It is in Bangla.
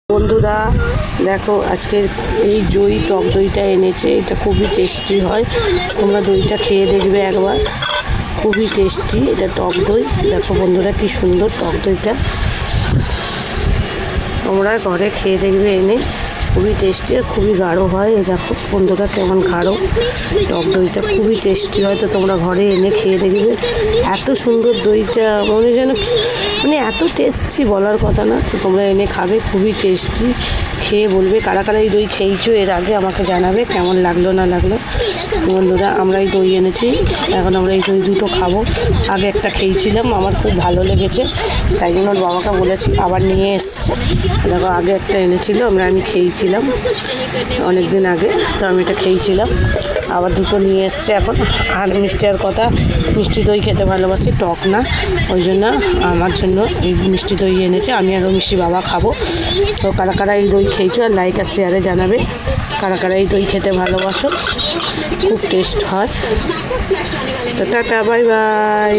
বন্ধুরা দেখো আজকে এই টক দইটা এনেছে, এটা খুবই টেস্টি হয়। তোমরা দইটা খেয়ে দেখবে একবার, খুবই টেস্টি। এটা টক দই, দেখো বন্ধুরা কি সুন্দর টক দইটা। তোমরা ঘরে খেয়ে দেখবে এনে, খুবই টেস্টি আর খুবই গাঢ় হয়। এই দেখো বন্ধুরা কেমন গাঢ় টক দইটা, খুবই টেস্টি হয়। তো তোমরা ঘরে এনে খেয়ে দেখবে, এত সুন্দর দইটা, মানে এত টেস্টি বলার কথা না। তো তোমরা এনে খাবে, খুবই টেস্টি। খেয়ে বলবে কারা কারা এই দই খেয়েছো এর আগে, আমাকে জানাবে কেমন লাগলো না লাগলো। বন্ধুরা আমরা এই দই এনেছি, এখন আমরা এই দই দুটো খাবো। আগে একটা খেয়েছিলাম, আমার খুব ভালো লেগেছে, তাই জন্য ওর বাবাকে বলেছি আবার নিয়ে এসছে। দেখো আগে একটা এনেছিল, আমি খেয়েছিলাম অনেক দিন আগে, তো আমি এটা খেয়েছিলাম। আবার দুটো নিয়ে এসছে এখন। আর মিষ্টির কথা, মিষ্টি দই খেতে ভালোবাসি, টক না, ওই জন্য আমার জন্য এই মিষ্টি দই এনেছে। আমি আরও মিষ্টি বাবা খাবো। তো কারা কারা এই দই খেয়েছো আর লাইক আর শেয়ারে জানাবে কারা কারা এই দই খেতে ভালোবাসো, খুব টেস্ট হয়। তো টাটা, বাই বাই।